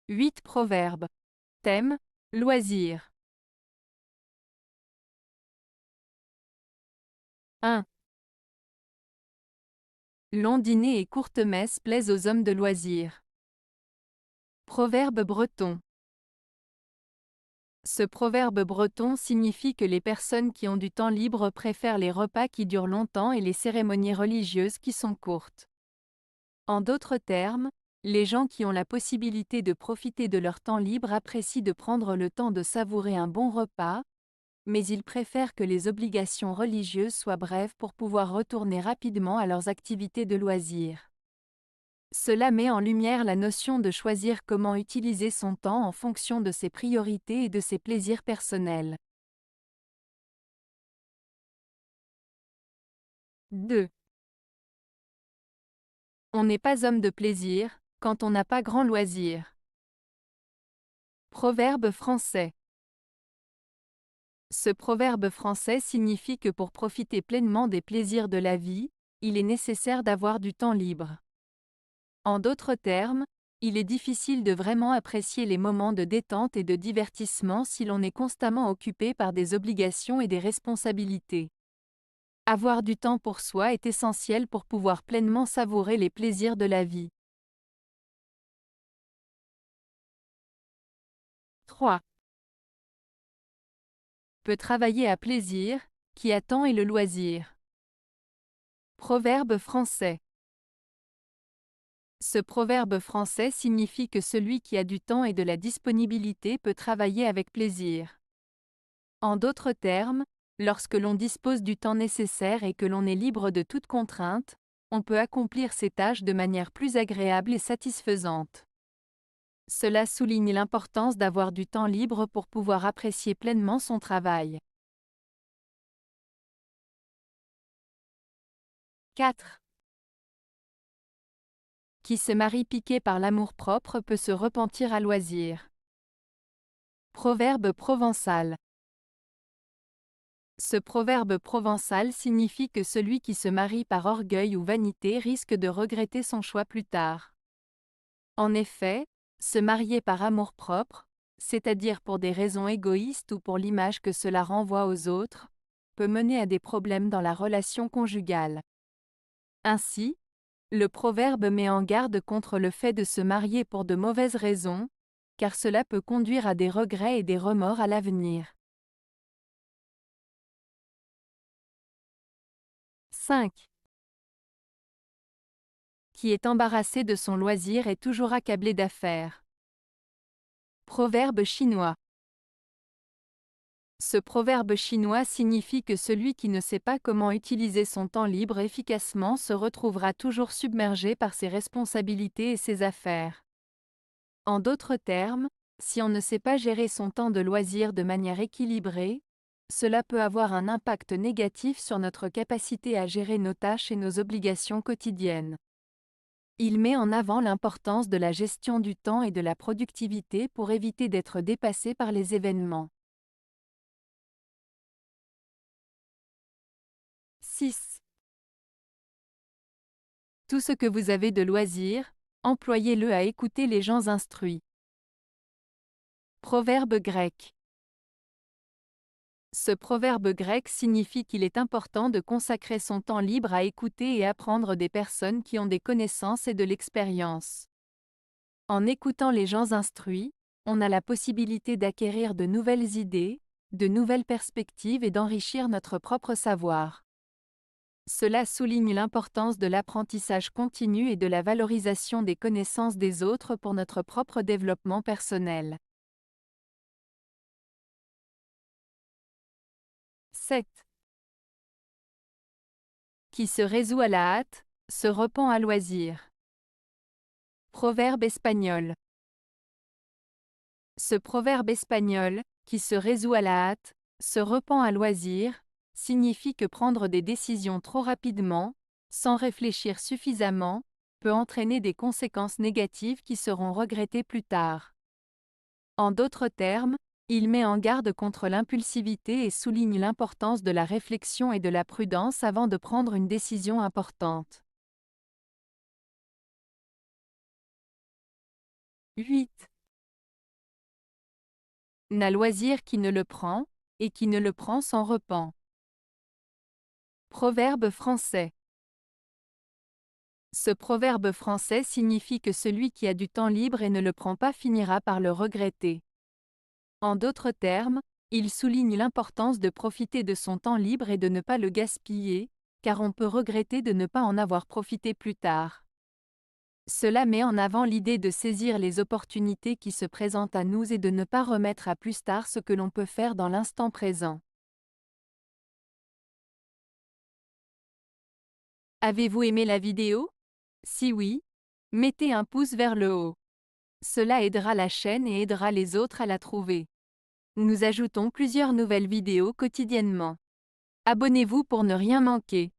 8 proverbes. Thème, loisirs. 1. Long dîner et courte messe plaisent aux hommes de loisirs. Proverbe breton. Ce proverbe breton signifie que les personnes qui ont du temps libre préfèrent les repas qui durent longtemps et les cérémonies religieuses qui sont courtes. En d'autres termes, les gens qui ont la possibilité de profiter de leur temps libre apprécient de prendre le temps de savourer un bon repas, mais ils préfèrent que les obligations religieuses soient brèves pour pouvoir retourner rapidement à leurs activités de loisirs. Cela met en lumière la notion de choisir comment utiliser son temps en fonction de ses priorités et de ses plaisirs personnels. 2. On n'est pas homme de plaisir quand on n'a pas grand loisir. Proverbe français. Ce proverbe français signifie que pour profiter pleinement des plaisirs de la vie, il est nécessaire d'avoir du temps libre. En d'autres termes, il est difficile de vraiment apprécier les moments de détente et de divertissement si l'on est constamment occupé par des obligations et des responsabilités. Avoir du temps pour soi est essentiel pour pouvoir pleinement savourer les plaisirs de la vie. 3. Peut travailler à plaisir, qui attend et le loisir. Proverbe français. Ce proverbe français signifie que celui qui a du temps et de la disponibilité peut travailler avec plaisir. En d'autres termes, lorsque l'on dispose du temps nécessaire et que l'on est libre de toute contrainte, on peut accomplir ses tâches de manière plus agréable et satisfaisante. Cela souligne l'importance d'avoir du temps libre pour pouvoir apprécier pleinement son travail. 4. Qui se marie piqué par l'amour-propre peut se repentir à loisir. Proverbe provençal. Ce proverbe provençal signifie que celui qui se marie par orgueil ou vanité risque de regretter son choix plus tard. En effet, se marier par amour-propre, c'est-à-dire pour des raisons égoïstes ou pour l'image que cela renvoie aux autres, peut mener à des problèmes dans la relation conjugale. Ainsi, le proverbe met en garde contre le fait de se marier pour de mauvaises raisons, car cela peut conduire à des regrets et des remords à l'avenir. 5. Qui est embarrassé de son loisir est toujours accablé d'affaires. Proverbe chinois. Ce proverbe chinois signifie que celui qui ne sait pas comment utiliser son temps libre efficacement se retrouvera toujours submergé par ses responsabilités et ses affaires. En d'autres termes, si on ne sait pas gérer son temps de loisir de manière équilibrée, cela peut avoir un impact négatif sur notre capacité à gérer nos tâches et nos obligations quotidiennes. Il met en avant l'importance de la gestion du temps et de la productivité pour éviter d'être dépassé par les événements. 6. Tout ce que vous avez de loisirs, employez-le à écouter les gens instruits. Proverbe grec. Ce proverbe grec signifie qu'il est important de consacrer son temps libre à écouter et apprendre des personnes qui ont des connaissances et de l'expérience. En écoutant les gens instruits, on a la possibilité d'acquérir de nouvelles idées, de nouvelles perspectives et d'enrichir notre propre savoir. Cela souligne l'importance de l'apprentissage continu et de la valorisation des connaissances des autres pour notre propre développement personnel. 7. Qui se résout à la hâte, se repent à loisir. Proverbe espagnol. Ce proverbe espagnol, qui se résout à la hâte, se repent à loisir, signifie que prendre des décisions trop rapidement, sans réfléchir suffisamment, peut entraîner des conséquences négatives qui seront regrettées plus tard. En d'autres termes, il met en garde contre l'impulsivité et souligne l'importance de la réflexion et de la prudence avant de prendre une décision importante. 8. N'a loisir qui ne le prend, et qui ne le prend s'en repent. Proverbe français. Ce proverbe français signifie que celui qui a du temps libre et ne le prend pas finira par le regretter. En d'autres termes, il souligne l'importance de profiter de son temps libre et de ne pas le gaspiller, car on peut regretter de ne pas en avoir profité plus tard. Cela met en avant l'idée de saisir les opportunités qui se présentent à nous et de ne pas remettre à plus tard ce que l'on peut faire dans l'instant présent. Avez-vous aimé la vidéo? Si oui, mettez un pouce vers le haut. Cela aidera la chaîne et aidera les autres à la trouver. Nous ajoutons plusieurs nouvelles vidéos quotidiennement. Abonnez-vous pour ne rien manquer.